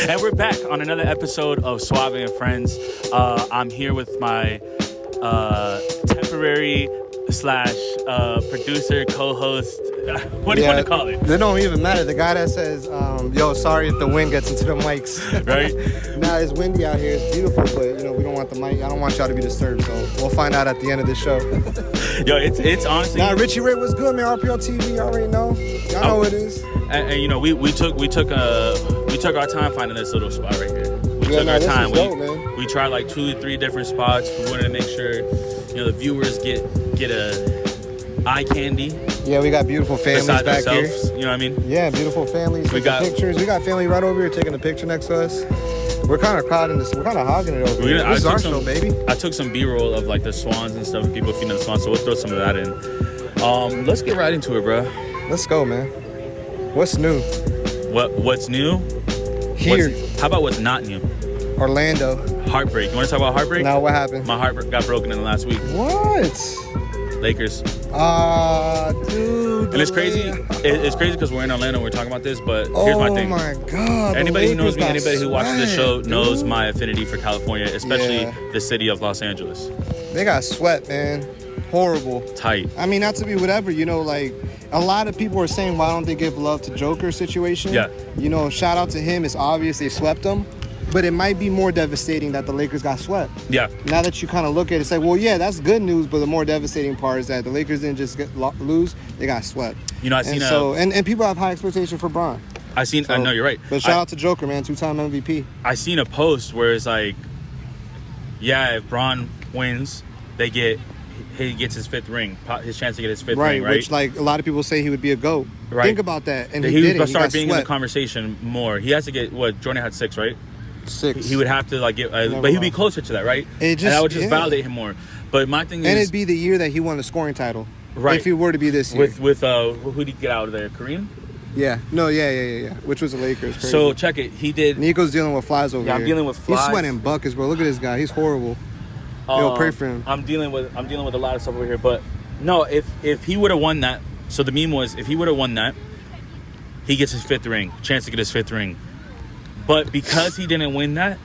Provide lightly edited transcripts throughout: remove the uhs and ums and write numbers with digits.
And we're back on another episode of Suave and Friends. I'm here with my temporary / producer, co-host. What do you want to call it? They don't even matter. The guy that says, yo, sorry if the wind gets into the mics. Right? Nah, it's windy out here. It's beautiful, but, we don't want the mic. I don't want y'all to be disturbed, so we'll find out at the end of the show. Yo, it's honestly... Nah, Richie Ray was good, man. RPL TV, you already know. Y'all know what it is. And we took our time finding this little spot right here. We took our time. Dope, man. We tried like 2 or 3 different spots. We wanted to make sure, the viewers get a eye candy. Yeah, we got beautiful families back here. You know what I mean? Yeah, beautiful families. We got pictures. We got family right over here taking a picture next to us. We're kind of crowding this. We're kind of hogging it over here. This is our show, baby. I took some B-roll of like the swans and stuff. People feeding the swans, so we'll throw some of that in. Let's get right into it, bro. Let's go, man. What's new? What's new? Here. How about what's not new? Orlando. Heartbreak. You want to talk about heartbreak? No, what happened? My heart got broken in the last week. What? Lakers. Dude. And it's crazy. It's crazy because we're in Orlando and we're talking about this, but here's my thing. Oh, my God. Anybody who knows me, anybody who watches the show knows my affinity for California, especially the city of Los Angeles. They got swept, man. Horrible. Tight. I mean, not to be whatever, like, a lot of people are saying, why don't they give love to Joker situation? Yeah. Shout out to him. It's obvious they swept him. But it might be more devastating that the Lakers got swept. Yeah. Now that you kind of look at it, it's like, well, yeah, that's good news. But the more devastating part is that the Lakers didn't just lose; they got swept. I seen and people have high expectation for Bron. I know you're right. But shout out to Joker, man, 2-time MVP. I seen a post where it's like, yeah, if Bron wins, he gets his 5th ring, his chance to get his 5th ring, right? Which, like, a lot of people say he would be a GOAT. Right. Think about that. And he didn't. was start being swept. in the conversation more. He has to get Jordan had 6, right? 6. He would have to get, but he'd be closer to that, right? And that would just validate him more. But my thing is, and it'd be the year that he won the scoring title, right? If he were to be this year, with who did he get out of there? Kareem? Yeah, no, yeah. Which was the Lakers. Crazy. So check it. He did. Nico's dealing with flies over here. Yeah, I'm dealing with flies. He's sweating buckets, bro. Look at this guy. He's horrible. Yo, pray for him. I'm dealing with a lot of stuff over here. But no, if he would have won that, so the meme was if he would have won that, he gets his 5th ring, chance to get his 5th ring. But because he didn't win that,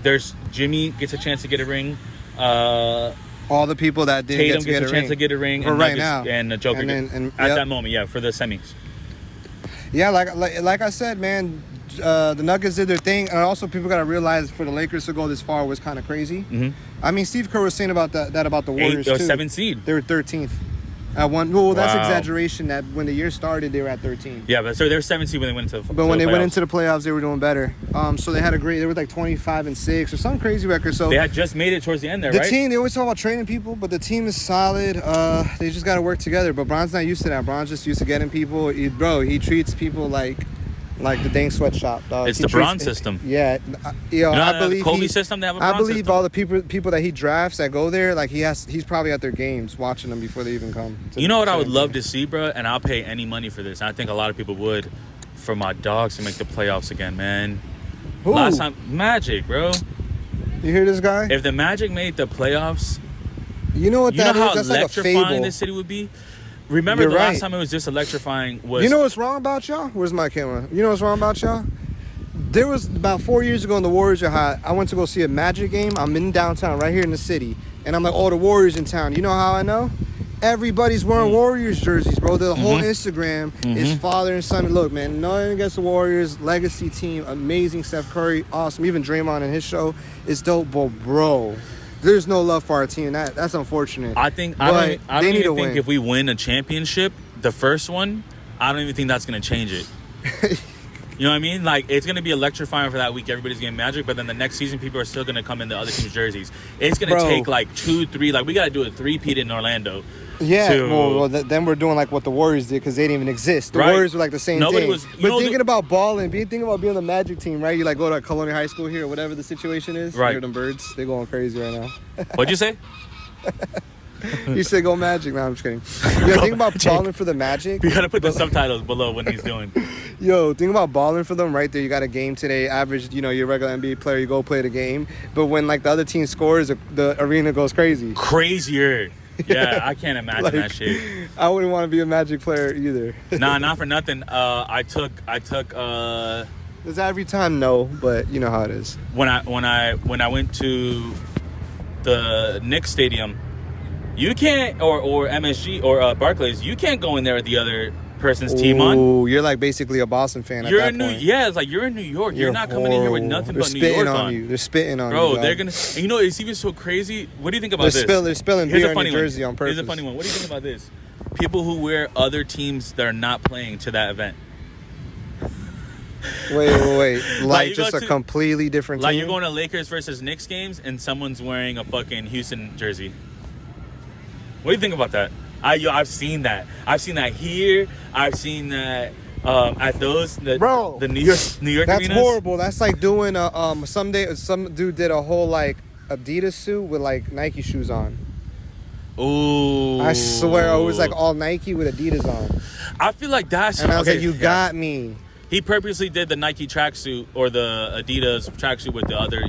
there's Jimmy gets a chance to get a ring. All the people that didn't Tatum get to get a gets a chance to get a ring. For and right Nuggets, now. And the Joker at that moment, yeah, for the semis. Yeah, like I said, man, the Nuggets did their thing. And also people got to realize for the Lakers to go this far was kind of crazy. Mm-hmm. I mean, Steve Kerr was saying about that about the Warriors, too. 7th seed. They were 13th. At one, well, that's exaggeration. That when the year started, they were at 13. Yeah, but so they were 7 seed when they went into. But when they went into the playoffs, they were doing better. So they had they were like 25-6 or some crazy record. So they had just made it towards the end there, right? The team, they always talk about training people, but the team is solid. They just got to work together. But Bron's not used to that. Bron's just used to getting people. He treats people like the dang sweatshop, dog. It's the Bron system. Yeah, I believe the Kobe system. They have a Bron I believe system. all the people that he drafts that go there, like he's probably at their games watching them before they even come. You know what I would love to see, bro, and I'll pay any money for this. I think a lot of people would, for my dogs to make the playoffs again, man. Who? Last time, Magic, bro. You hear this guy? If the Magic made the playoffs, you know what that is? How that's like a electrifying fable. this city would be. Remember the last time it was just electrifying was... You know what's wrong about y'all? Where's my camera? You know what's wrong about y'all? There was about 4 years ago in the Warriors are hot. I went to go see a Magic game. I'm in downtown right here in the city. And I'm like, the Warriors in town. You know how I know? Everybody's wearing Warriors jerseys, bro. The whole Instagram is father and son. Look, man, nothing against the Warriors. Legacy team. Amazing. Steph Curry. Awesome. Even Draymond in his show is dope. But, bro... There's no love for our team. That's unfortunate. I don't even think if we win a championship, the first one, I don't even think that's going to change it. You know what I mean? Like, it's going to be electrifying for that week. Everybody's getting Magic, but then the next season, people are still going to come in the other team's jerseys. It's going to take, 2, 3. Like, we got to do a 3-peat in Orlando. Yeah, then we're doing like what the Warriors did because they didn't even exist. The Warriors were like the same thing. But thinking about balling, thinking about being on the Magic team, right? You like go to Colonial High School here or whatever the situation is. Right. Hear them birds. They're going crazy right now. What'd you say? You said go Magic. No, I'm just kidding. Yeah, think about balling for the Magic. We got to put the subtitles below when he's doing. Yo, think about balling for them right there. You got a game today. Average, your regular NBA player, you go play the game. But when like the other team scores, the arena goes crazy. Crazier. Yeah, I can't imagine that shit. I wouldn't want to be a Magic player either. Nah, not for nothing. I took Does that every time? No, but you know how it is. When I went to the Knicks stadium, you can't, or MSG or Barclays, you can't go in there with the other person's team on. Ooh, you're like basically a Boston fan at that point. Yeah, it's like you're in New York. You're not coming in here with nothing but New York on you. They're spitting on you. Bro, they're gonna. And you know, it's even so crazy. What do you think about this? They're spilling beer on your jersey on purpose. Here's a funny one. What do you think about this? People who wear other teams that are not playing to that event. Wait. Like just a completely different team? Like you're going to Lakers versus Knicks games and someone's wearing a fucking Houston jersey. What do you think about that? I've seen that. I've seen that here. I've seen that at those the New York that's arenas. Horrible. That's like doing some dude did a whole like Adidas suit with like Nike shoes on. Ooh. I swear it was like all Nike with Adidas on. I feel like that's and I was like, you got me. He purposely did the Nike tracksuit or the Adidas tracksuit with the other,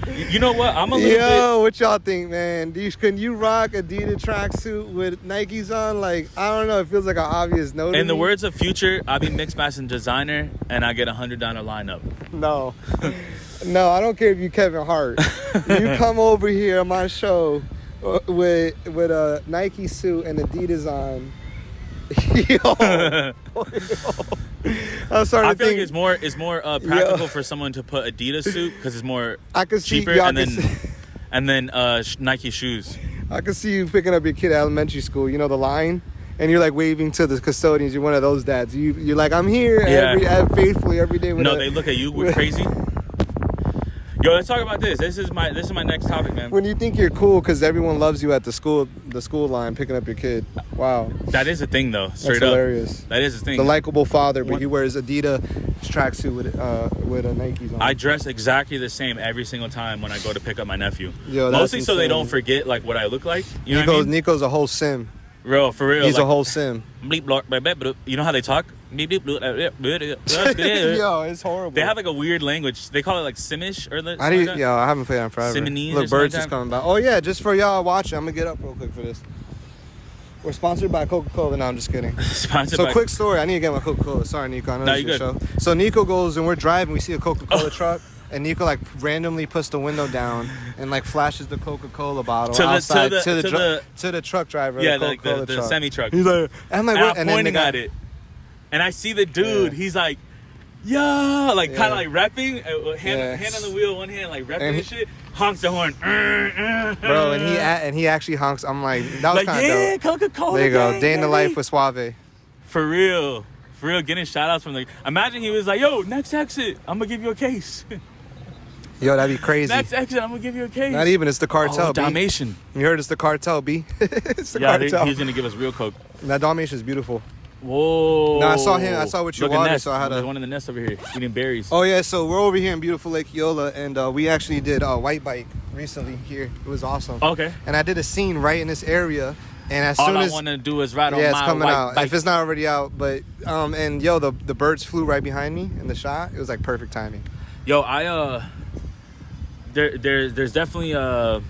You know what? I'm a little bit... what y'all think, man? Can you rock Adidas tracksuit with Nikes on? Like, I don't know. It feels like an obvious no. In the words of Future, I be mixed match and designer, and I get $100 lineup. No. No, I don't care if you Kevin Hart. You come over here on my show with a Nike suit and Adidas on. Yo. I'm starting I feel like it's more practical for someone to put Adidas suit because it's more cheaper, and then Nike shoes. I can see you picking up your kid at elementary school. You know the line, and you're like waving to the custodians. You're one of those dads. You're like, I'm here faithfully every day. They look at you with crazy. Yo, let's talk about this. This is my next topic, man. When you think you're cool because everyone loves you at the school line picking up your kid. Wow. That is a thing, though. Straight That's hilarious. That is a thing. The likable father, but he wears Adidas tracksuit with a Nikes on. I dress exactly the same every single time when I go to pick up my nephew. Yo, mostly so they don't forget like what I look like. You know what I mean? Nico's a whole sim. Bro, for real. He's a whole sim. You know how they talk? Yo, it's horrible. They have like a weird language. They call it like Simish or the. I haven't played on forever. Simonese. Look, birds is coming by. Oh yeah, just for y'all watching, I'm gonna get up real quick for this. We're sponsored by Coca-Cola. No, I'm just kidding. Quick story. I need to get my Coca-Cola. Sorry, Nico. I know this is your show. So Nico goes and we're driving. We see a Coca-Cola truck. And Nico like randomly puts the window down and like flashes the Coca-Cola bottle outside to the truck driver. Yeah, like the semi truck. He's like, I'm pointing at it, and I see the dude. He's like, yeah, like kind of like rapping, hand on the wheel, one hand like rapping and shit. Honks the horn, bro. And he actually honks. I'm like, that was kind of dope. Coca-Cola. There you go, day in the life with Suave. For real, getting shout outs from the. Imagine he was like, yo, next exit, I'm gonna give you a case. Yo, that'd be crazy. Next exit, I'm gonna give you a case. Not even, it's the cartel. Oh, Dalmatian. You heard it's the cartel, B. It's the cartel. He's gonna give us real Coke. That Dalmatian is beautiful. Whoa. No, I saw him. I saw what you wanted, so I had There's one in the nest over here eating berries. Oh yeah, so we're over here in beautiful Lake Eola, and we actually did a white bike recently here. It was awesome. Okay. And I did a scene right in this area, and as soon as I want to do is ride on it's my coming white out. bike. If it's not already out, but and yo, the birds flew right behind me in the shot. It was like perfect timing. Yo, There's definitely a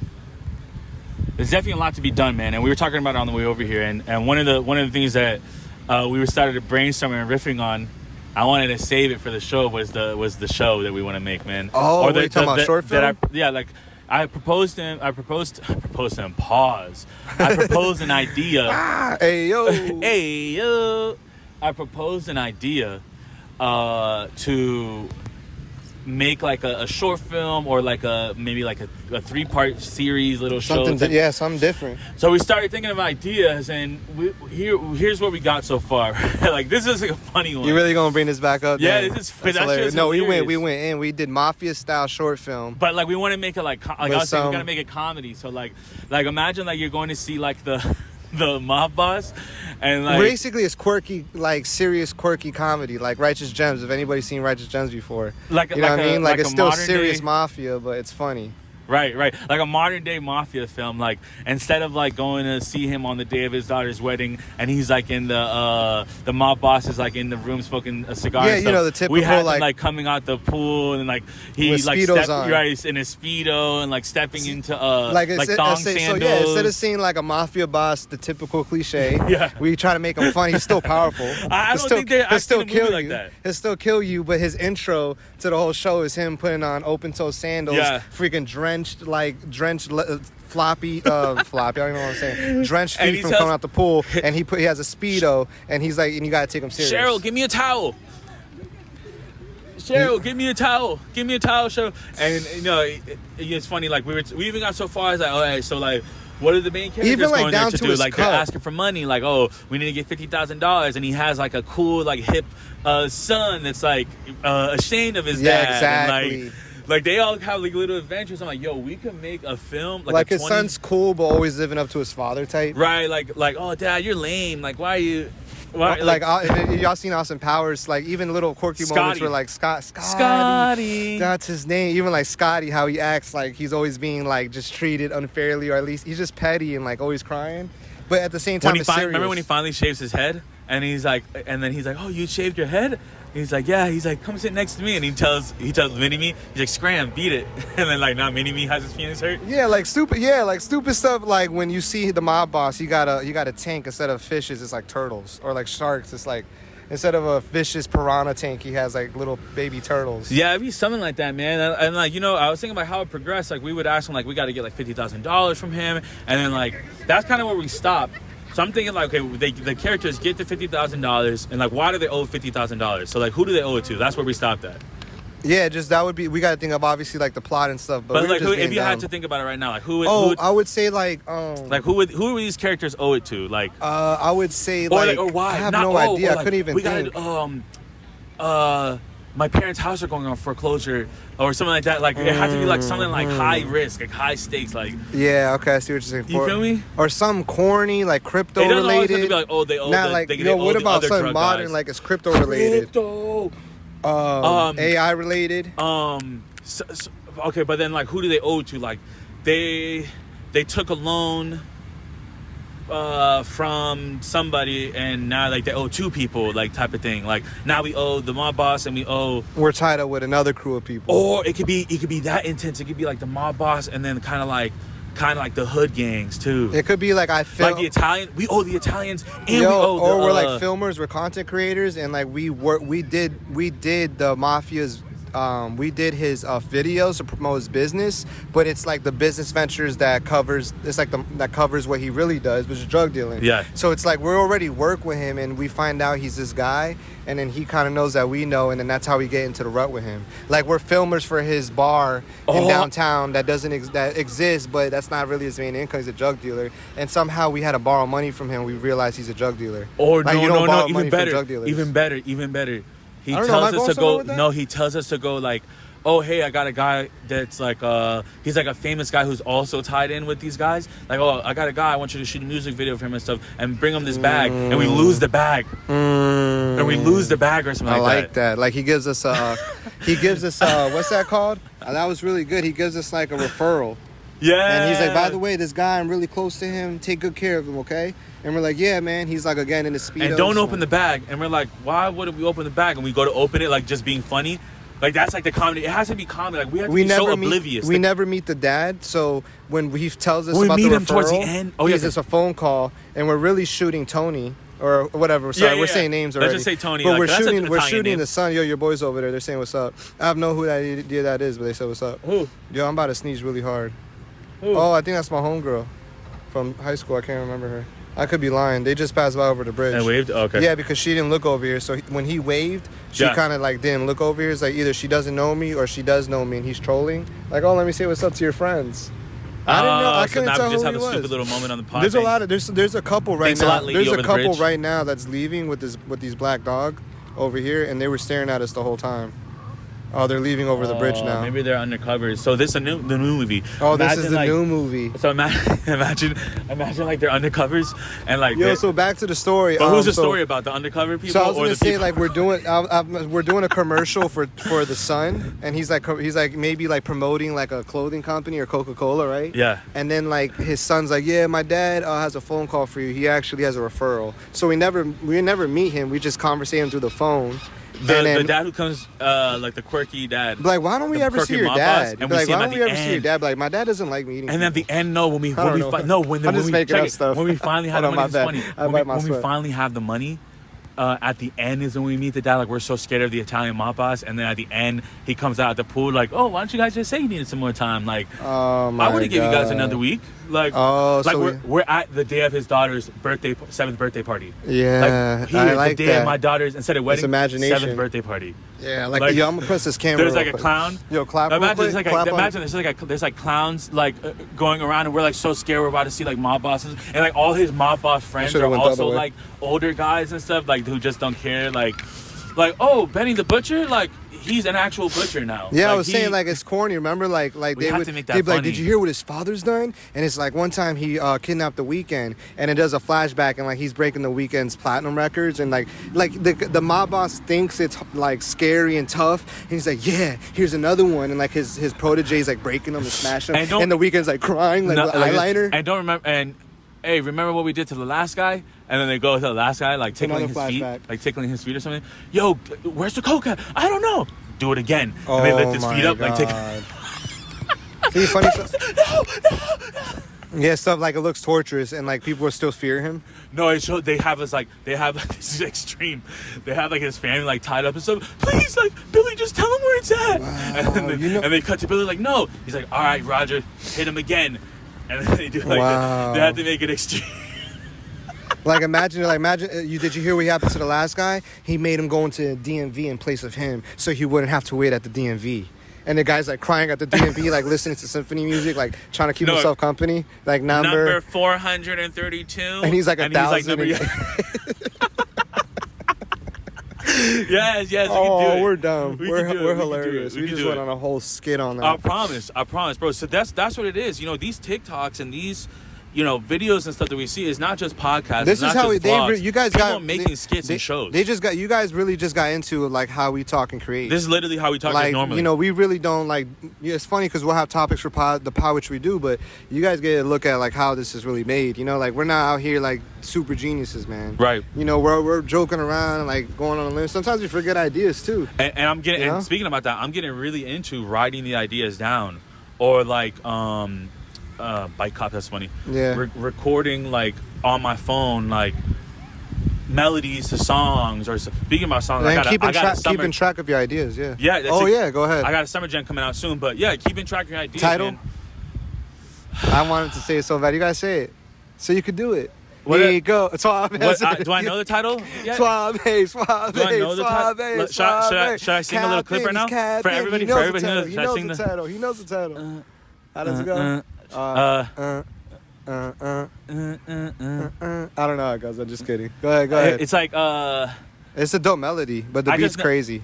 lot to be done, man. And we were talking about it on the way over here. And one of the things that we started brainstorming and riffing on, I wanted to save it for the show was the show that we want to make, man. Oh, or you talking about short film? I proposed to him. Pause. I proposed an idea. Hey yo. Hey yo. I proposed an idea to make like a short film or like maybe like a 3-part series, little show. Something different. So we started thinking of ideas, and here's what we got so far. Like this is like a funny one. You really gonna bring this back up? Yeah, this is hilarious. No, we went in. We did Mafia style short film. But like we want to make it like I was saying, we gotta make it comedy. So like imagine like you're going to see like the mob boss, and like basically it's quirky, like serious quirky comedy, like Righteous Gems. If anybody's seen Righteous Gems before, you know what I mean? Like it's still serious mafia, but it's funny. Right. Like a modern day Mafia film. Like instead of like going to see him on the day of his daughter's wedding, and he's like in the mob boss is like in the room smoking a cigar. Yeah, and you stuff. know the typical We had like him like coming out the pool and like he with like Speedos on. right in his speedo and like stepping into like thong sandals. So yeah, instead of seeing like a mafia boss, the typical cliche, yeah, we try to make him funny. He's still powerful. I don't think they're still kill like that. He'll still kill you, but his intro to the whole show is him putting on open-toe sandals, freaking drenched, floppy, I don't even know what I'm saying. Drenched feet from coming out the pool, and he has a Speedo, and he's like, and you gotta take him serious. Cheryl, give me a towel. Cheryl, give me a towel. Give me a towel, Cheryl. And you know, it's funny. Like we even got so far as like, all right, so like, what are the main characters even like going down there to to do? his Like cup. they're asking for money. Like, oh, we need to get $50,000, and he has like a cool, like hip son that's like ashamed of his dad. Exactly. And, like they all have like little adventures. I'm like, yo, we could make a film like his son's cool, but always living up to his father type. Right, like oh, dad, you're lame. Like, why are you? Why, like y'all seen Austin Powers? Like even little quirky moments where like Scotty, that's his name. Even like Scotty, how he acts like he's always being like just treated unfairly, or at least he's just petty and like always crying. But at the same time, remember when he finally shaves his head, and he's like, and then he's like, oh, you shaved your head? He's like, yeah. He's like, come sit next to me, and he tells Mini-Me, he's like, scram, beat it, and then like now Mini-Me has his feelings hurt. Yeah, like stupid stuff. Like when you see the mob boss, you got a tank instead of fishes, it's like turtles, or like sharks, it's like instead of a vicious piranha tank, he has like little baby turtles. Yeah, it'd be something like that, man. And like, you know, I was thinking about how it progressed. Like we would ask him, like, we got to get like $50,000 from him, and then like that's kind of where we stopped. So I'm thinking like, okay, the characters get the $50,000, and like, why do they owe $50,000? So like, who do they owe it to? That's where we stopped at. Yeah, just that would be. We got to think of obviously like the plot and stuff. But like, if you had to think about it right now, like who? I would say like who would these characters owe it to? Like I would say or why? I have no idea. I couldn't even think. My parents' house are going on foreclosure or something like that. Like it had to be like something like high risk, like high stakes. Like yeah, okay, I see what you're saying. You feel me? Or some corny like crypto related. It doesn't always have to be like, oh, they owe. Not like yo. What about something modern guys. like it's crypto related? AI related. Okay, but then like, who do they owe to? Like, they took a loan from somebody, and now like they owe two people, like type of thing. Like now we owe the mob boss, and we're tied up with another crew of people. Or it could be that intense. It could be like the mob boss, and then kind of like the hood gangs too. It could be like like the Italian. We owe the Italians, and we're like filmers, we're content creators, and like we did the Mafia's. We did his videos to promote his business, but it's like the business ventures that covers. It's like that covers what he really does, which is drug dealing. Yeah. So it's like we're already work with him, and we find out he's this guy, and then he kind of knows that we know, and then that's how we get into the rut with him. Like we're filmers for his bar in downtown that that exists, but that's not really his main income. He's a drug dealer, and somehow we had to borrow money from him. We realized he's a drug dealer. Or like, no, even better. He tells us to go. No, he tells us to go like, oh hey, I got a guy that's like he's like a famous guy who's also tied in with these guys. Like, oh, I got a guy, I want you to shoot a music video for him and stuff, and bring him this bag, and we lose the bag, or we lose the bag or something. I like that. Like he gives us what's that called? That was really good. He gives us like a referral. Yeah. And he's like, by the way, this guy, I'm really close to him. Take good care of him, okay? And we're like, yeah, man. He's like, again, in the Speedo. And don't open the bag. And we're like, why would we open the bag? And we go to open it, like, just being funny. Like, that's like the comedy. It has to be comedy. Like, we have to be so oblivious. We never meet the dad. So when he tells us about the referral, towards the end, he gives us a phone call. And we're really shooting Tony. Or whatever. Sorry, we're saying names already. Let's just say Tony. But like, we're shooting the son. Yo, your boy's over there. They're saying what's up. I have no who that is, but they said what's up. Who? Yo, I'm about to sneeze really hard. Who? Oh, I think that's my homegirl from high school. I can't remember her. I could be lying. They just passed by over the bridge. And waved? Okay. Yeah, because she didn't look over here. So when he waved, she kind of like didn't look over here. It's like either she doesn't know me or she does know me, and he's trolling. Like, oh, let me say what's up to your friends. I didn't know. I couldn't tell just who have he a was. stupid little moment on the podcast. There's a lot of there's a couple right now. There's a couple bridge. right now that's leaving with these black dog over here, and they were staring at us the whole time. Oh, they're leaving over the bridge now. Maybe they're undercover. So this is the new movie. Oh, this is the new movie. So imagine like they're undercovers and like. Yo, so back to the story. But who's the story about? The undercover people? So I was or gonna the say people? like we're doing a commercial for the Sun, and he's like maybe like promoting like a clothing company or Coca-Cola, right? Yeah. And then like his son's like, yeah, my dad has a phone call for you. He actually has a referral. So we never meet him. We just conversate him through the phone. The dad who comes, like the quirky dad. Like, why don't we ever see your dad? And like, why don't we ever see your dad? Like, my dad doesn't like me eating. And at the end, when we finally have the money, it's funny. When we finally have the money, at the end is when we meet the dad. Like, we're so scared of the Italian mob boss, and then at the end, he comes out at the pool like, "Oh, why don't you guys just say you needed some more time?" Like, I would have given you guys another week. Like, we're at the day of his daughter's birthday, 7th birthday party. Yeah, like, I like the day of my daughter's instead of wedding, 7th birthday party. Yeah, like yo, I'm gonna press this camera. There's like a clown. Yo, clap. Imagine there's like clowns like going around, and we're like so scared we're about to see like mob bosses, and like all his mob boss friends are also like older guys and stuff, like who just don't care. Like oh, Benny the Butcher, like he's an actual butcher now. Yeah, like, I was saying like it's corny. Remember, like they'd be like, did you hear what his father's done? And it's like one time he kidnapped the Weeknd, and it does a flashback, and like he's breaking the Weeknd's platinum records, and like the mob boss thinks it's like scary and tough, and he's like, yeah, here's another one, and like his protege's like breaking them and smashing them, and the Weeknd's like crying like with eyeliner. And don't remember and. Hey, remember what we did to the last guy? And then they go to the last guy, like tickling his feet or something. Yo, where's the Coca? I don't know. Do it again. And they lift his feet up, like take. See, funny stuff. No. Yeah, stuff like it looks torturous, and like people still fear him. No, they have this this is extreme. They have like his family like tied up and stuff. Please, like Billy, just tell him where it's at. Wow, and they cut to Billy like, no. He's like, all right, Roger, hit him again. And then they do like they have to make it extreme. Like imagine did you hear what happened to the last guy? He made him go into DMV in place of him, so he wouldn't have to wait at the DMV. And the guy's like crying at the DMV, like listening to symphony music, like trying to keep himself company. Like number 432. And he's like 1,000. Yes, we can do it. We're dumb. We're hilarious. We just went on a whole skit on that. I promise, bro. So that's what it is. You know, these TikToks and these, you know, videos and stuff that we see is not just podcasts. This is how you guys got making skits and shows. You guys really just got into like how we talk and create. This is literally how we talk like normally. You know, we really don't like. Yeah, it's funny because we'll have topics for the pod which we do, but you guys get a look at like how this is really made. You know, like we're not out here like super geniuses, man. Right. You know, we're joking around and like going on a limb. Sometimes we forget ideas too. And I'm getting. And speaking about that, I'm getting really into writing the ideas down, or like bike cop. That's funny. Yeah. Recording like on my phone like melodies to songs, or speaking about songs. Keeping track of your ideas. Yeah. Yeah. Go ahead. I got a summer jam coming out soon, but yeah, keeping track of your ideas. Title. Man. I wanted to say it so bad. You guys say it, so you could do it. There you go. Suave. Do I know the title? Yeah. Suave. Do I know the title? Should I sing a little clip right now? For everybody knows. He knows the title. He knows the title. How does it go? I don't know how it goes. I'm just kidding. Go ahead. It's like it's a dope melody, but the beat's crazy.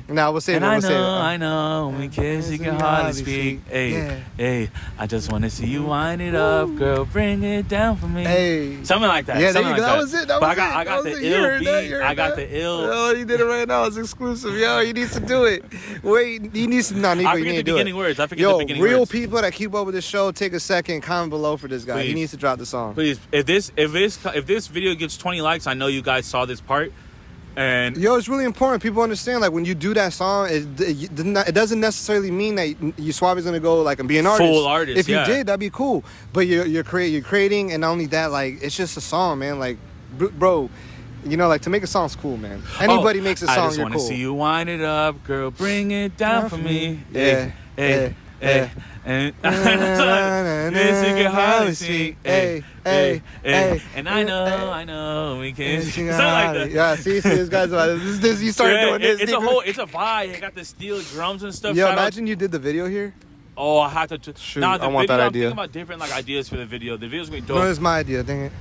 Now we'll say it. I know. We kiss, you can hardly speak. Hey, I just want to see you wind it up, girl. Bring it down for me. Hey, something like that. Yeah, that was it. I got the ill beat. I got the ill. Oh, you did it right now. It's exclusive. Yo, you need to do it. Wait, you need to. No, Nico, you need to do it. I forget the beginning words. Yo, real people that keep up with this show, take a second, comment below for this guy. He needs to drop the song. Please, if this video gets 20 likes, I know you guys saw this part. And it's really important. People understand, like, when you do that song, it doesn't necessarily mean that you Suave is gonna go like and be an artist. Full artist. If you did, that'd be cool. But you're creating, and not only that, like, it's just a song, man. Like, bro, you know, like, to make a song's cool, man. Anybody makes a song, I just want to see you wind it up, girl. Bring it down for me. Yeah. And this you can hardly see. And I know we can. Something like that. Yeah, see this guy's this. You started doing this. It's a vibe. It got the steel drums and stuff. Yo, imagine you did the video here. Oh, I have to. Shoot, I want that idea. I'm thinking about different like ideas for the video. The video's gonna be dope. No, it's my idea. Dang it.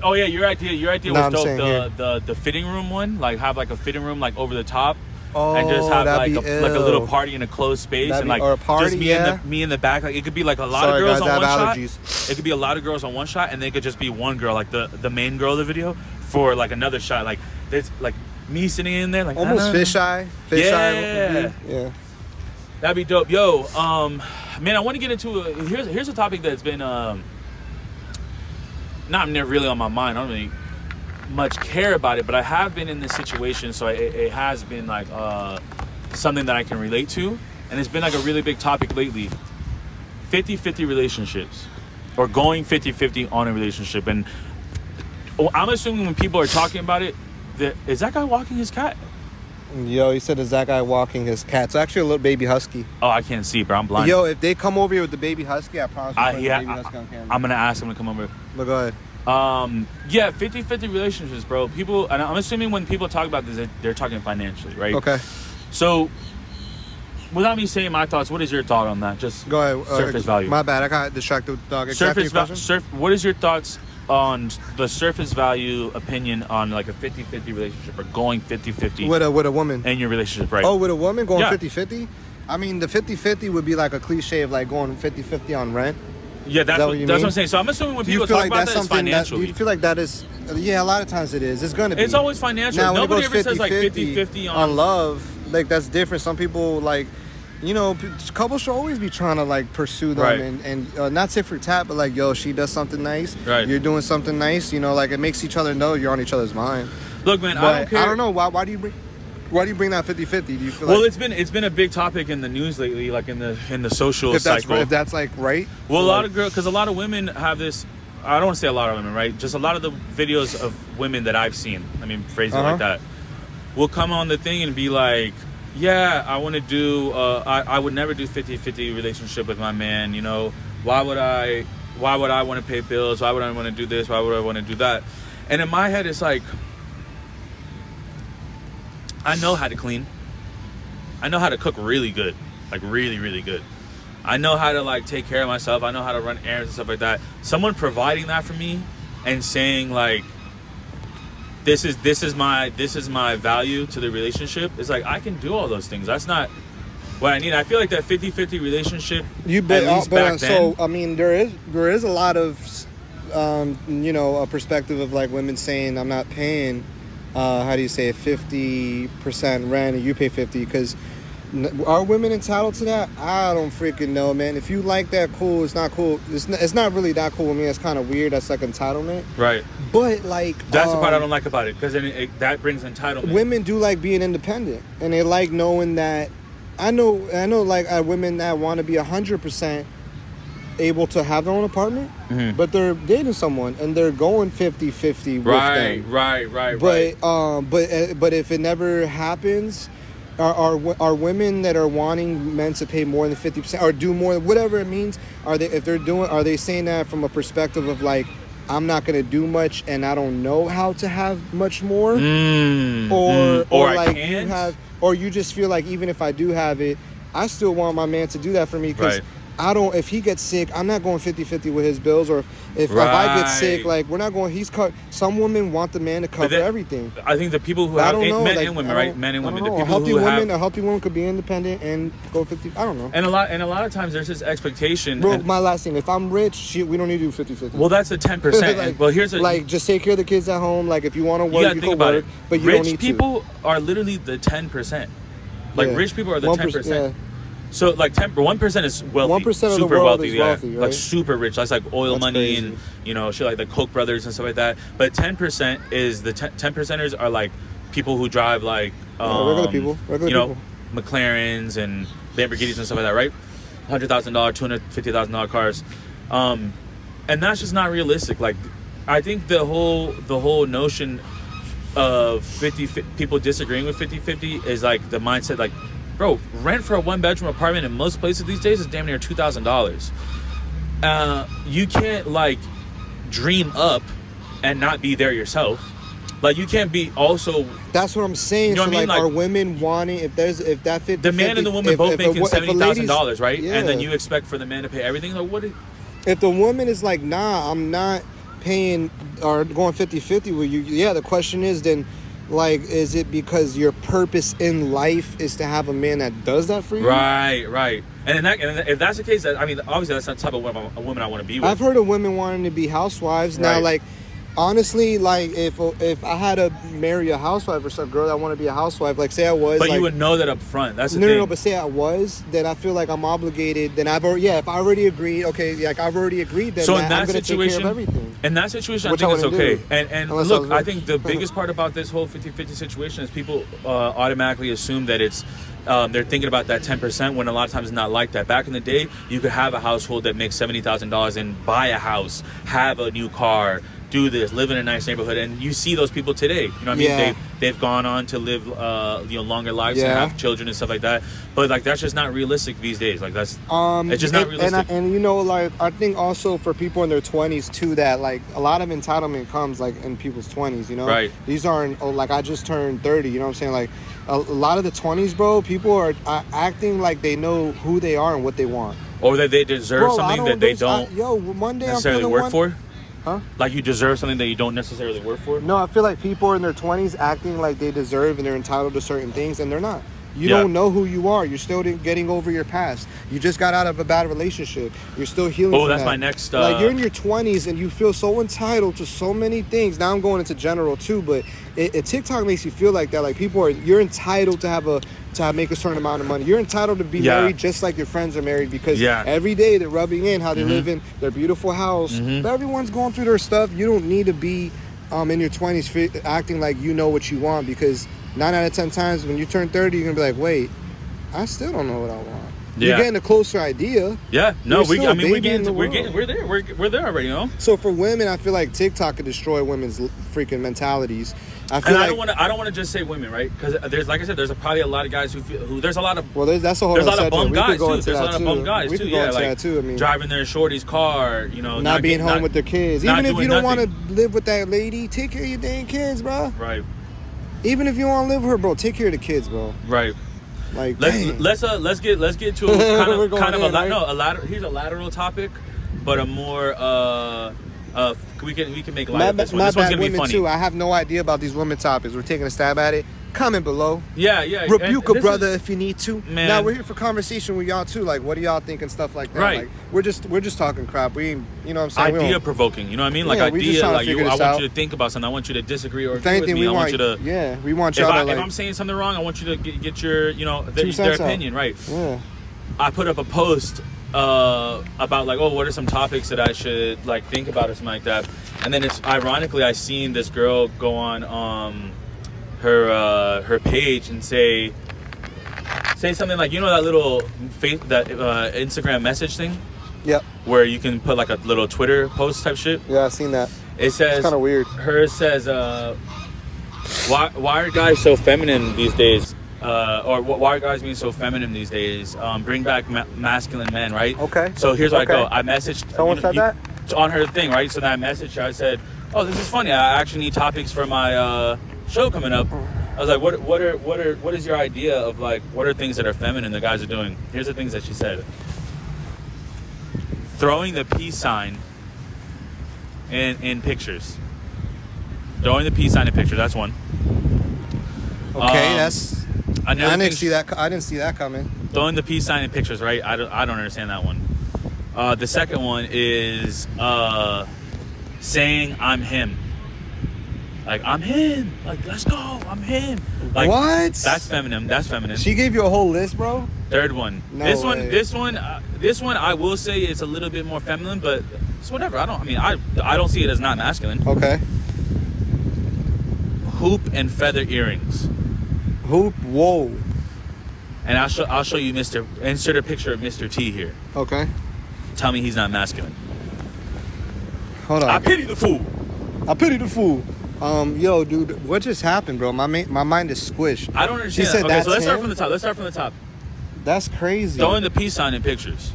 Oh yeah, your idea was dope. The fitting room one, like have like a fitting room like over the top. and just have like a little party in a closed space, that'd and like or a party, just me in the back. Like it could be like a lot of girls guys, on one allergies. shot. It could be a lot of girls on one shot, and they could just be one girl, like the main girl of the video, for like another shot. Like there's like me sitting in there, like almost fisheye. Yeah. That'd be dope. Yo, man, I want to get into here's a topic that's been not really on my mind. I don't really much care about it, but I have been in this situation, so it has been like something that I can relate to, and it's been like a really big topic lately. 50-50 relationships, or going 50-50 on a relationship. And I'm assuming when people are talking about it, is that guy walking his cat? Yo, he said, is that guy walking his cat? It's actually a little baby husky. Oh, I can't see, bro. I'm blind. Yo, if they come over here with the baby husky, I promise you, the baby husky on camera. I'm going to ask him to come over. But go ahead. Yeah, 50-50 relationships, bro. People, and I'm assuming when people talk about this, they're talking financially, right? Okay. So, without me saying my thoughts, what is your thought on that? Just go ahead. Surface value. My bad. I got distracted with the dog. What is your thoughts on the surface value opinion on like a 50-50 relationship, or going 50-50 with a woman in your relationship, right? Oh, with a woman going 50-50? I mean, the 50-50 would be like a cliche of like going 50-50 on rent. Yeah, that's what I'm saying. So I'm assuming when people talk about that, it's financially. Do you feel like that is... Yeah, a lot of times it is. It's going to be. It's always financial. Now, nobody when it goes ever 50-50 says like 50-50 on love. Like, that's different. Some people, like... You know, couples should always be trying to like pursue them, right. and not tit for tat, but like, yo, she does something nice, right? You're doing something nice, you know, like it makes each other know you're on each other's mind. Look, man, I don't care. I don't know why do you bring that 50-50? Do you feel well, like it's been a big topic in the news lately, like in the social cycle. If that's like right. Well, a lot of girls, because a lot of women have this. I don't want to say a lot of women, right? Just a lot of the videos of women that I've seen. I mean, phrase it like that. Will come on the thing and be like, yeah, I want to do, I would never do 50-50 relationship with my man, you know, why would I want to pay bills, why would I want to do this, why would I want to do that, and in my head it's like, I know how to clean, I know how to cook really good, like really, really good, I know how to like take care of myself, I know how to run errands and stuff like that. Someone providing that for me and saying like, this is my value to the relationship. It's like I can do all those things. That's not what I need. I feel like that 50-50 relationship. So I mean, there is a lot of you know, a perspective of like women saying I'm not paying. How do you say it? 50% rent and you pay 50? Because are women entitled to that? I don't freaking know, man. If you like that, cool. It's not cool. It's not really that cool with me. It's kind of weird. That's like entitlement. Right. But like... That's the part I don't like about it. Because then that brings entitlement. Women do like being independent. And they like knowing that... I know like women that want to be 100% able to have their own apartment. Mm-hmm. But they're dating someone. And they're going 50-50 with them. Right. But if it never happens... Are women that are wanting men to pay more than 50% or do more, whatever it means, are they saying that from a perspective of like, I'm not going to do much and I don't know how to have much more, or like you have, or you just feel like even if I do have it, I still want my man to do that for me because if he gets sick, I'm not going 50-50 with his bills, or if I get sick, like we're not going, some women want the man to cover everything. I think the people who have, men and women, right? Men and women. The people a healthy woman could be independent and go 50, I don't know. And a lot of times there's this expectation. Bro, my last thing, if I'm rich, we don't need to do 50-50. Well, that's a 10%. like, well, here's like, just take care of the kids at home. Like, if you want to work, you can work, but you don't need to. Rich people are literally the 10%. Like, rich people are the 10%. Yeah. So like 1% is wealthy, 1% of super the world wealthy, is wealthy, right? Like super rich. That's like oil money crazy. And you know shit like the Coke brothers and stuff like that. But 10% is the 10%ers are like people who drive like regular people, McLarens and Lamborghinis and stuff like that, right? $100,000, $250,000 cars, and that's just not realistic. Like I think the whole notion of 50 people disagreeing with 50-50 is like the mindset like. Bro, rent for a one-bedroom apartment in most places these days is damn near $2,000. You can't, like, dream up and not be there yourself. Like, you can't be also... That's what I'm saying. You know what I mean? Like, are women wanting... If that 50... The man and the woman both making $70,000, right? Yeah. And then you expect for the man to pay everything? Like, what? If the woman is like, nah, I'm not paying or going 50-50 with you, yeah, the question is then... Like, is it because your purpose in life is to have a man that does that for you? Right. And if that's the case, I mean, obviously that's not the type of woman I want to be with. I've heard of women wanting to be housewives. Right. Now, like, honestly, like, if I had to marry a housewife or some girl that want to be a housewife, like, say I was, but like, you would know that up front. That's the thing. No, but say I was, then I feel like I'm obligated. Then if I already agreed, okay, like, I've already agreed, then so in that I'm going to take care of everything. In that situation, Which I think it's okay. do. And look, I think the biggest part about this whole 50-50 situation is people automatically assume that it's they're thinking about that 10% when a lot of times it's not like that. Back in the day, you could have a household that makes $70,000 and buy a house, have a new car, do this, live in a nice neighborhood, and you see those people today. You know what I mean? Yeah. They've gone on to live longer lives and have children and stuff like that. But like that's just not realistic these days. Like that's it's just not realistic. And you know, like I think also for people in their 20s too, that like a lot of entitlement comes like in people's 20s. You know, right? These aren't like I just turned 30. You know what I'm saying? Like a lot of the 20s, bro. People are acting like they know who they are and what they want, or that they deserve something that they don't one day necessarily work for. Huh? Like you deserve something that you don't necessarily work for? No, I feel like people are in their 20s acting like they deserve and they're entitled to certain things, and they're not. You don't know who you are. You're still getting over your past. You just got out of a bad relationship. You're still healing from that's that. My next... Like, you're in your 20s and you feel so entitled to so many things. Now I'm going into general, too, but TikTok makes you feel like that. Like, you're entitled to make a certain amount of money. You're entitled to be married just like your friends are married because every day they're rubbing in how they live in their beautiful house. But everyone's going through their stuff. You don't need to be in your 20s acting like you know what you want, because 9 out of 10 times when you turn 30, you're going to be like, wait, I still don't know what I want. Yeah. You're getting a closer idea. Yeah, no, we're there already, you know. So for women, I feel like TikTok could destroy women's freaking mentalities. I don't want to just say women, right? Because there's, like I said, there's probably a lot of guys who there's a lot of that's a whole there's a lot of bum guys too. There's a lot of bum guys too. Yeah, like too. I mean, driving their shorty's car, you know, not being home with their kids. Even if you don't want to live with that lady, take care of your dang kids, bro. Right. Even if you want to live with her, bro, take care of the kids, bro. Right. Like, let's get to a lateral topic, but a more we can make light of this one. This one's gonna be funny too. I have no idea about these women topics. We're taking a stab at it. Comment below. Yeah. Rebuke a brother if you need to. Man. Now we're here for conversation with y'all too. Like, what do y'all think and stuff like that? Right. Like, we're just talking crap. We ain't, you know what I'm saying? Idea provoking. You know what I mean? Like idea. Like I want you to think about something. I want you to disagree or agree with me. I want you to. Yeah, we want y'all if I'm saying something wrong, I want you to get your their opinion right. Yeah. I put up a post about like, what are some topics that I should like think about or something like that, and then it's ironically I seen this girl go on her page and say something like, you know, that little Instagram message thing. Yep. Where you can put like a little Twitter post type shit. Yeah, I've seen that. It says, it's kind of weird. Hers says, why are guys so feminine these days? Or why are guys being so feminine these days? Bring back masculine men, right? Okay. So here's what I go. I messaged. Someone said that? On her thing, right? So then I messaged her. I said, oh, this is funny. I actually need topics for my show coming up. I was like, what is your idea of like, what are things that are feminine the guys are doing? Here's the things that she said. Throwing the peace sign in pictures. Throwing the peace sign in pictures. That's one. Okay, I didn't see that coming. Throwing the peace sign in pictures, right? I don't understand that one. The second one is saying I'm him. Like, I'm him. Like, let's go. I'm him. Like, what? That's feminine. That's feminine. She gave you a whole list, bro? Third one. No this way. This one, I will say it's a little bit more feminine, but it's whatever. I don't see it as not masculine. Okay. Hoop and feather earrings. Hoop, whoa. And I'll show you insert a picture of Mr. T here. Okay. Tell me he's not masculine. Hold on. I pity the fool. Yo, dude, what just happened, bro? My mind is squished. I don't understand. She said okay, that's so let's start him? from the top. That's crazy. Throwing the peace sign in pictures.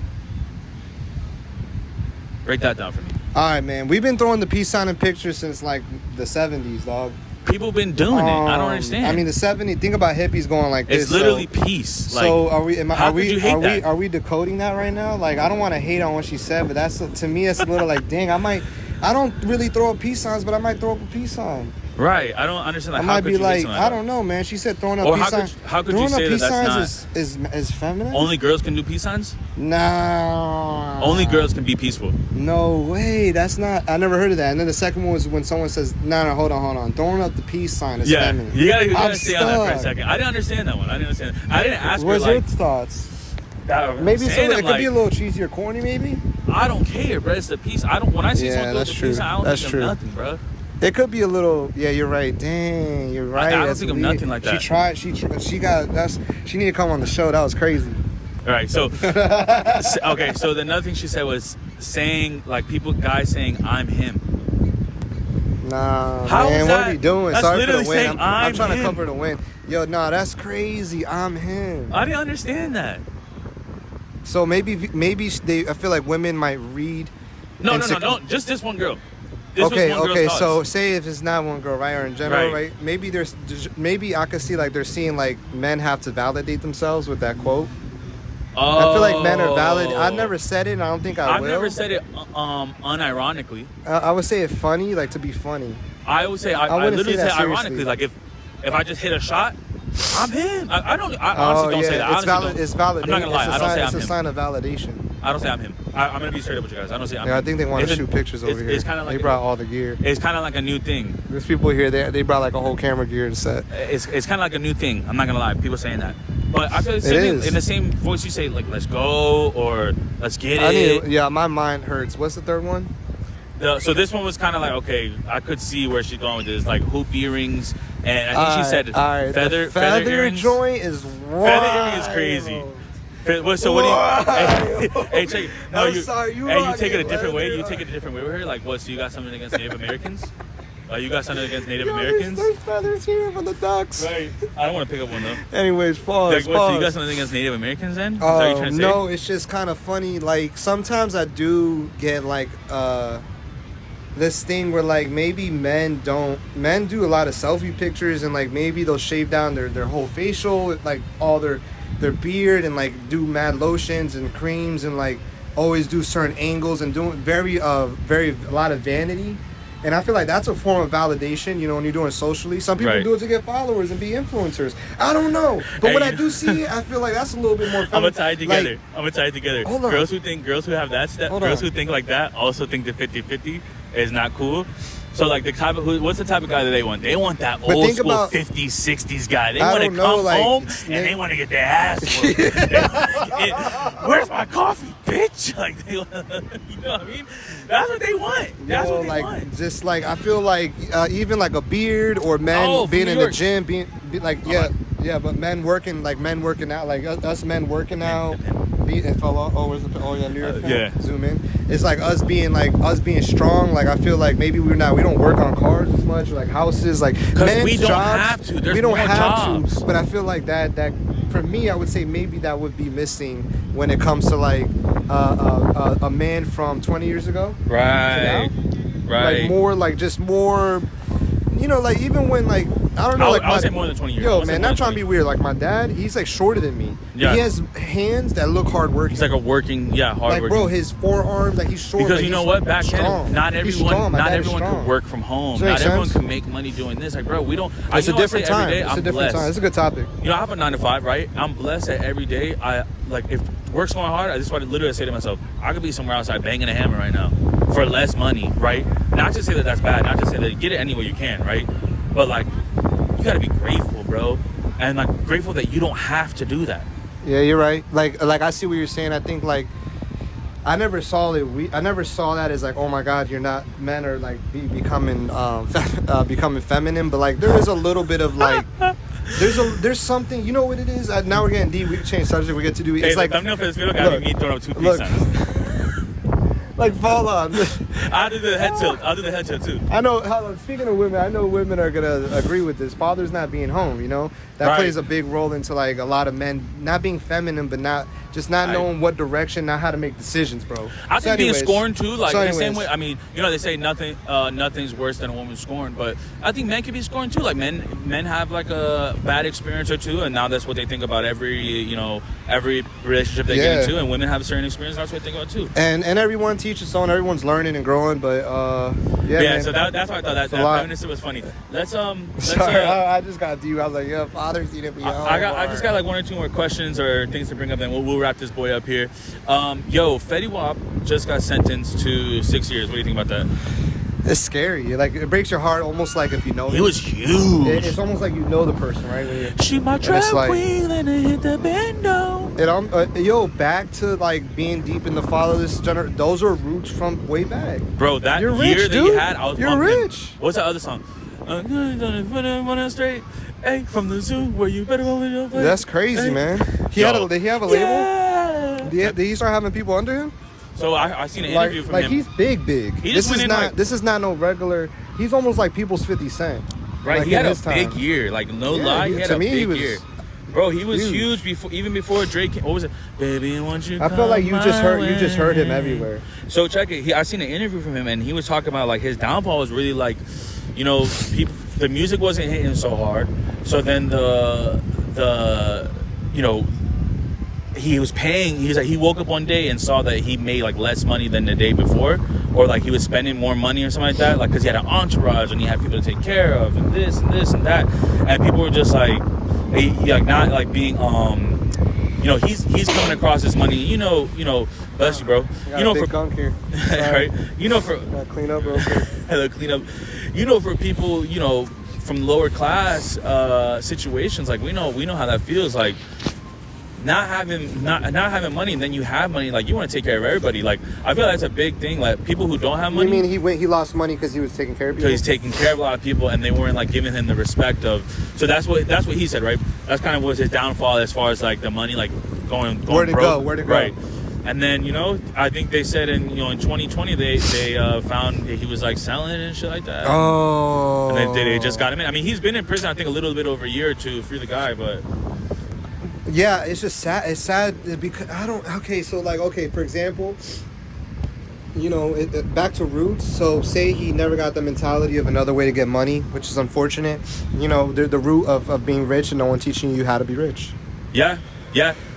Write that down for me. All right, man. We've been throwing the peace sign in pictures since like the 70s, dog. People been doing it. I don't understand. I mean, the 70s. Think about hippies going like this. It's literally peace. Like, so are we decoding that right now? Like, I don't want to hate on what she said, but that's to me, it's a little like, dang, I don't really throw up peace signs, but I might throw up a peace sign. Right. I don't understand. Like, I might be like, I don't know, man. She said throwing up peace signs. How could you say peace that signs is feminine? Only girls can do peace signs? Nah. Only girls can be peaceful. No way. That's not. I never heard of that. And then the second one was when someone says, no, hold on. Throwing up the peace sign is feminine. You gotta stay on that for a second. I didn't understand that one. I didn't ask her, What's your thoughts? Maybe it could be a little cheesy or corny, maybe. I don't care, bro. It's the peace. When I see someone throw the peace sign, I don't think of nothing, bro. It could be a little. Yeah, you're right. Dang, you're right. I don't think of nothing like that. She need to come on the show. That was crazy. All right, so okay. So the another thing she said was saying like guys saying I'm him. Nah, how man, what are we doing? That's Sorry for the win. I'm trying to cover the win. Yo, nah, that's crazy. I'm him. I didn't understand that. So maybe I feel like women might read. No. Just this one girl. Okay. So say if it's not one girl, right, or in general, right? Maybe I could see like they're seeing like men have to validate themselves with that quote. I feel like men are valid. I've never said it, and I don't think I will. I've never said it unironically. I would say it funny, like to be funny. I would say I literally say ironically, like if I just hit a shot, I'm him. I honestly don't say that. It's valid. I'm not gonna lie. I don't say I'm him. It's a sign of validation. I don't say I'm him. I'm gonna be straight up with you guys. I don't say I'm him. I think they want to shoot pictures over here. It's kind of like they brought all the gear. It's kind of like a new thing. There's people here. They brought like a whole camera gear to set. It's kind of like a new thing. I'm not gonna lie. People saying that, but I feel the same thing, in the same voice you say like "let's go" or "let's get it." My mind hurts. What's the third one? So this one was kind of like, okay, I could see where she's going with this, like hoop earrings, and I think she said feather earrings. Joint is wild. Feather earring is crazy. So what do you? Hey, check it. No, you take it a different way. You take it a different way with her. Like what? So you got something against Native Americans? You got something against Native Americans? There's feathers here from the ducks. Right. I don't want to pick up one though. Anyways, pause. So you got something against Native Americans then? No, it's just kind of funny. Like sometimes I do get like this thing where like maybe men do a lot of selfie pictures and like maybe they'll shave down their whole facial, like all their beard, and like do mad lotions and creams and like always do certain angles and doing very a lot of vanity. And I feel like that's a form of validation, when you're doing it socially. Some people do it to get followers and be influencers. I don't know. But when I do see it, I feel like that's a little bit more feminine. I'm going to tie it together. Hold on. Girls who have that step, who think like that also think the 50-50 is not cool. So like what's the type of guy that they want? They want that old school 50s, 60s guy. They want to come home and they want to get their ass worked. Where's my coffee, bitch? Like you know what I mean? That's what they want. That's what they want. Just like I feel like even like a beard or men being in the gym, being like but men working out, like us men working out. Where's the New York pen? Zoom in. It's like us being strong. Like I feel like maybe we don't work on cars as much, like houses, like because we don't have to. There's more jobs. But I feel like that for me, I would say maybe that would be missing when it comes to like a man from 20 years ago. Right. Like more like just more. Like even when like I don't know, I would say more than 20 years. Yo, man, not trying to be weird. Like my dad, he's like shorter than me. Yeah. He has hands that look hard working. He's like hard working. Like bro, his forearms, like he's short. Because you know what? Back then, not everyone can work from home. Not everyone can make money doing this. Like, bro, we don't. It's a different time. It's a different time. It's a good topic. I have a 9-to-5, right? I'm blessed that every day if work's going hard, I just want to literally say to myself, I could be somewhere outside banging a hammer right now for less money, right? Not to say that that's bad. Not to say that get it any way you can, right? But like, you gotta be grateful, bro, and like grateful that you don't have to do that. Yeah, you're right. Like I see what you're saying. I think like I never saw that as like, oh my God, men are like becoming feminine. But like there is a little bit of like there's something. You know what it is? Now we're getting deep. We change subject. We get to do. It's like thumbnail for this video got me throwing up 2 peace signs. Like fall on. I'll do the head tilt too. I know. Speaking of women, I know women are gonna agree with this. Fathers not being home, that plays a big role into like a lot of men not being feminine, but not knowing what direction, not how to make decisions, bro. I think being scorned too, like the same way. I mean, they say nothing's worse than a woman scorned, but I think men can be scorned too. Like men have like a bad experience or two, and now that's what they think about every relationship they get into, and women have a certain experience. That's what they think about too. And everyone each its own. Everyone's learning and growing, but yeah. Man, so that's why I thought that feminist was funny. Let's Sorry, I just got to you. I was like, yeah, fathers need to be. I just got like 1 or 2 more questions or things to bring up, then we'll wrap this boy up here. Fetty Wap just got sentenced to 6 years. What do you think about that? It's scary. Like, it breaks your heart almost like if you know him. He was huge. It's almost like you know the person, right? She my drag queen and I hit the bando. Back to like being deep in the fatherless generation. Those are roots from way back. Bro, that You're year rich, that you had, I was You're bumping. rich. What's that other song? Straight. Hey, from the zoo where you better open your place. That's crazy, man. Did he have a label? Yeah. Did he start having people under him? So I seen an interview from him. Like, he's big. This is not no regular. He's almost like people's 50 Cent. Right, like he had a big year. Like, no lie, he had a big year. Bro, he was huge before Drake came. What was it? Baby, won't you? I feel like you just heard him everywhere. So check it. I seen an interview from him, and he was talking about like his downfall was really like, the music wasn't hitting so hard. So then he was paying. He's like, he woke up one day and saw that he made like less money than the day before, or like he was spending more money or something like that. Like, because he had an entourage and he had people to take care of, and this and this and that, and people were just like, not like being he's coming across his money. Bless you, bro. For gunk here, right? For gotta clean up real quick. Hello, clean up. For people, from lower class situations, like we know how that feels. Like, not having money, and then you have money, like you want to take care of everybody. Like, I feel like that's a big thing. Like, people who don't have money. You mean he lost money because he was taking care of people? Because he's taking care of a lot of people, and they weren't like giving him the respect of. So that's what he said, right? That's kind of was his downfall as far as like the money, like going where to broke, go, right? And then I think they said in 2020 they found he was like selling it and shit like that. Oh. And they just got him in. I mean, he's been in prison I think a little bit over a year or two to free the guy, but. Yeah, it's just sad. It's sad because for example, back to roots. So say he never got the mentality of another way to get money, which is unfortunate. The root of being rich and no one teaching you how to be rich. Yeah,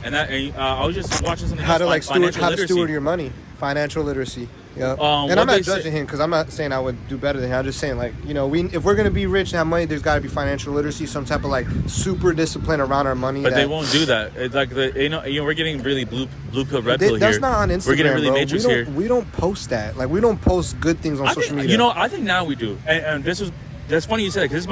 and I was just watching something. How to steward your money, financial literacy. Yeah, and I'm not judging him because I'm not saying I would do better than him. I'm just saying, like, if we're gonna be rich and have money, there's got to be financial literacy, some type of like super discipline around our money. But they won't do that. It's like we're getting really blue pill, red pill here. That's not on Instagram. We're getting really Matrix here. We don't post that. Like, we don't post good things on social media. I think now we do. And that's funny you said it because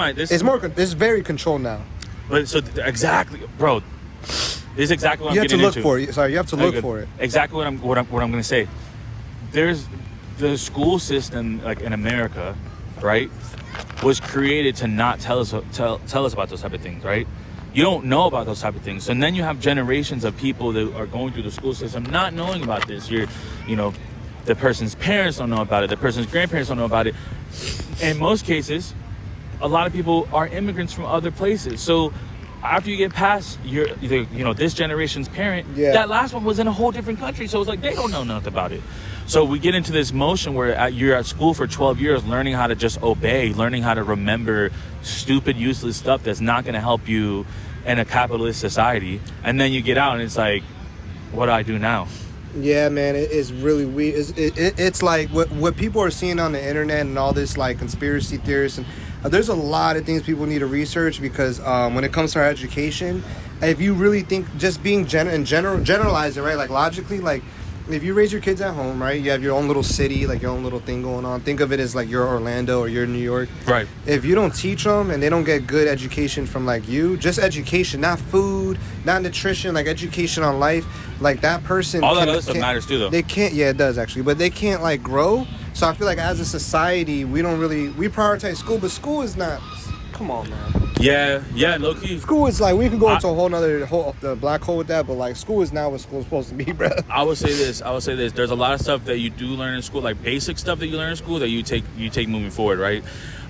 it's very controlled now. But so exactly, bro. This is exactly what I'm getting into. You have to look for it. Exactly what I'm going to say. There's the school system, like in America, right, was created to not tell us about those type of things, right? You don't know about those type of things, and then you have generations of people that are going through the school system not knowing about this. The person's parents don't know about it. The person's grandparents don't know about it. In most cases, a lot of people are immigrants from other places, so. After you get past this generation's parent, that last one was in a whole different country. So it's like they don't know nothing about it. So we get into this motion where you're at school for 12 years learning how to just obey, learning how to remember stupid, useless stuff that's not going to help you in a capitalist society. And then you get out and it's like, what do I do now? Yeah, man, it's really weird. It's like what people are seeing on the internet and all this like conspiracy theorists, and there's a lot of things people need to research because when it comes to our education, if you really think just being generalize it, right? Like logically, like if you raise your kids at home, right? You have your own little city, like your own little thing going on. Think of it as like you're Orlando or you're New York. Right. If you don't teach them and they don't get good education from like you, just education, not food, not nutrition, like education on life, like that person. All that other stuff matters too, though. They can't. Yeah, it does actually, but they can't like grow. So I feel like as a society, we prioritize school, but school is not. Come on, man. Yeah, low key. School is like, we could go into a whole nother black hole with that, but like school is not what school's supposed to be, bro. I would say this. There's a lot of stuff that you do learn in school, like basic stuff that you learn in school that you take moving forward, right?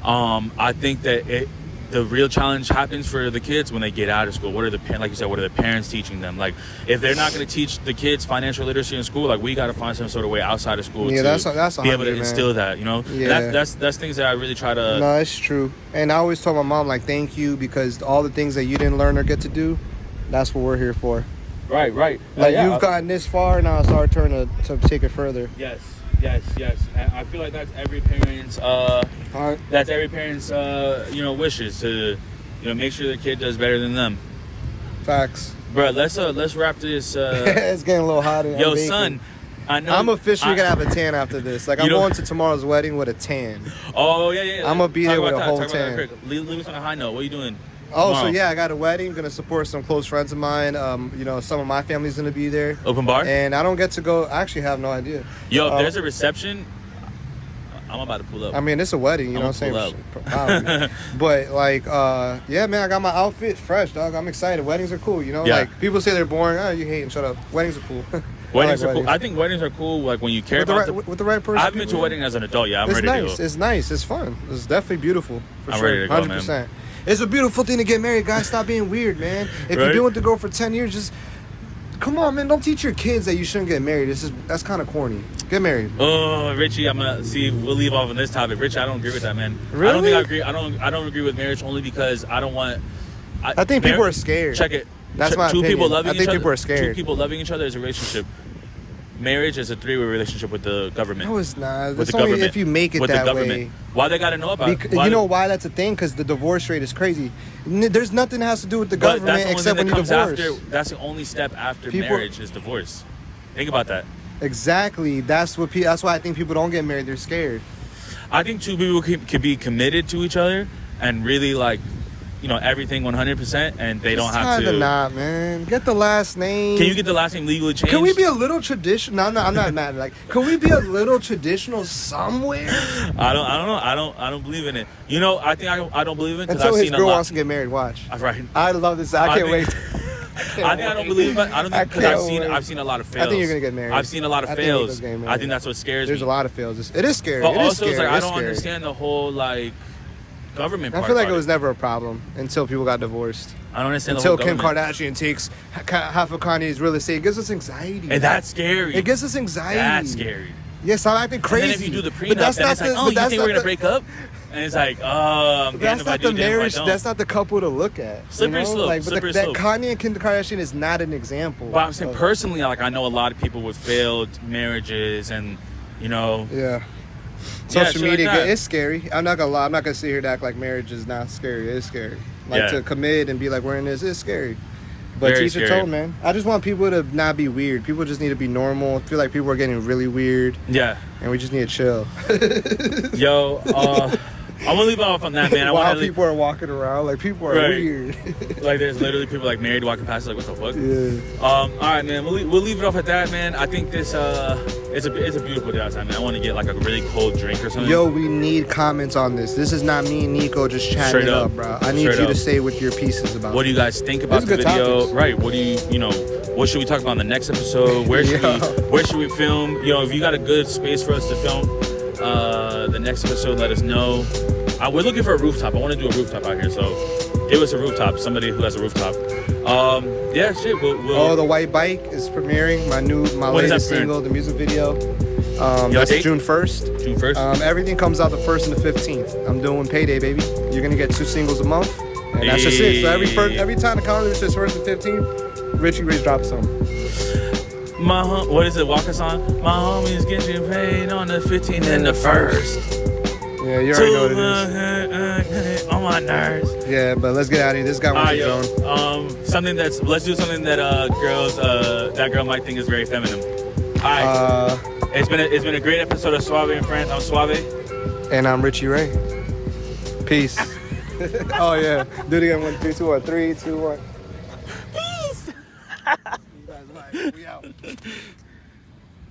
I think that the real challenge happens for the kids when they get out of school. What are the parents teaching them? Like, if they're not going to teach the kids financial literacy in school, like we got to find some sort of way outside of school to that's be able to instill that, Yeah. That's things that I really try to. No, it's true. And I always tell my mom, like, thank you, because all the things that you didn't learn or get to do, that's what we're here for. Right. Like, you've gotten this far, now it's our turn to take it further. Yes. Yes. I feel like that's every parent's wishes to, make sure their kid does better than them. Facts. Bro, let's wrap this. It's getting a little hot. Yo, son, I know. I'm officially gonna have a tan after this. Like I'm going to tomorrow's wedding with a tan. Oh yeah. I'm gonna be there with a whole tan. Leave us on a high note. What are you doing? Oh, so yeah, I got a wedding. I'm gonna support some close friends of mine. Some of my family's gonna be there. Open bar? And I don't get to go. I actually have no idea. Yo, if there's a reception, I'm about to pull up. I mean, it's a wedding, you know what I'm saying? Probably. But yeah, man, I got my outfit fresh, dog. I'm excited. Weddings are cool, Yeah. Like people say they're boring. Oh, you hating? Shut up. Weddings are cool. Weddings are cool. I think weddings are cool, like when you care with the right person. I've been to a wedding as an adult. Yeah, I'm ready to go. It's nice. It's fun. It's definitely beautiful. For I'm sure. ready to go, 100%. Man. It's a beautiful thing to get married, guys. Stop being weird, man. If you've been with the girl for 10 years, just come on, man. Don't teach your kids that you shouldn't get married. That's kind of corny. Get married. Oh, Richie, I'm gonna see. We'll leave off on this topic. Richie, I don't agree with that, man. Really? I don't think I agree. I don't agree with marriage only because I don't want. I think people are scared. Check it. That's my opinion. People loving I think people are scared. 2 people loving each other is a relationship. Marriage is a 3-way relationship with the government. No, it's not. With It's the only government. if you make it with that the government. way. Why they got to know about it? You know why that's a thing? Because the divorce rate is crazy. There's nothing that has to do with the government except when you divorce. That's the only step after marriage is divorce. Think about that. Exactly. That's why I think people don't get married. They're scared. I think 2 people can be committed to each other and really everything 100%, and they don't have to. Not, man. Get the last name. Can you get the last name legally changed? Can we be a little traditional? No, I'm not mad. Like, can we be a little traditional somewhere? I don't know. I don't believe in it. I think I don't believe in it because Until I've his seen girl a lot. wants to get married. Watch. Right. I love this. I can't wait. I think I don't believe it. I don't think because I've seen a lot of fails. I think you're gonna get married. I've seen a lot of fails. I think that's what scares me. There's a lot of fails. It is scary. But it also, is scary. I don't understand the whole government part. I feel like it was never a problem until people got divorced. I don't understand until the whole Kim Kardashian takes half of Kanye's real estate. It gives us anxiety. And that's scary. It gives us anxiety. That's scary. Yes, I'm acting crazy. And then if you do the prenup, then it's like, you think we're gonna break up? And it's like, that's not the marriage. That's not the couple to look at. Slippery slope. That Kanye and Kim Kardashian is not an example. But I'm saying personally, I know a lot of people with failed marriages, and Yeah. Social media, it's scary. I'm not gonna lie. I'm not gonna sit here and act like marriage is not scary. It's scary. To commit and be like, we're in this, it's scary. But teach your tone, man. I just want people to not be weird. People just need to be normal. I feel like people are getting really weird. Yeah. And we just need to chill. Yo, I'm gonna leave off on that, man. While people are walking around, like people are weird. Like there's literally people married walking past, like what the fuck? Yeah. All right, man. We'll leave it off at that, man. I think this it's a beautiful day outside, man. I want to get a really cold drink or something. Yo, we need comments on this. This is not me and Nico just chatting it up, bro. I need you to say what your piece is about. What do you guys think about the video? Topics. Right. What do what should we talk about in the next episode? Where should we film? If you got a good space for us to film the next episode, let us know. We're looking for a rooftop. I want to do a rooftop out here, so give us a rooftop. Somebody who has a rooftop. Yeah, shit. We'll The White Bike is premiering. My latest single, the music video. That's June 1st. June 1st. Everything comes out the 1st and the 15th. I'm doing payday, baby. You're gonna get 2 singles a month, and that's just it. So every time the calendar says 1st and 15th, Richie drops something. What is it? Walk us on. My homies getting paid on the 15th and the 1st. Yeah, you already know what it is. On my nerves. Yeah, but let's get out of here. This guy wants to drone. Let's do something that that girl might think is very feminine. All right. It's been a great episode of Suave and Friends. I'm Suave. And I'm Richie Ray. Peace. Oh yeah. Do it again. 1, 3, 2, 1. 3, 2, 1. Peace. You guys, we out.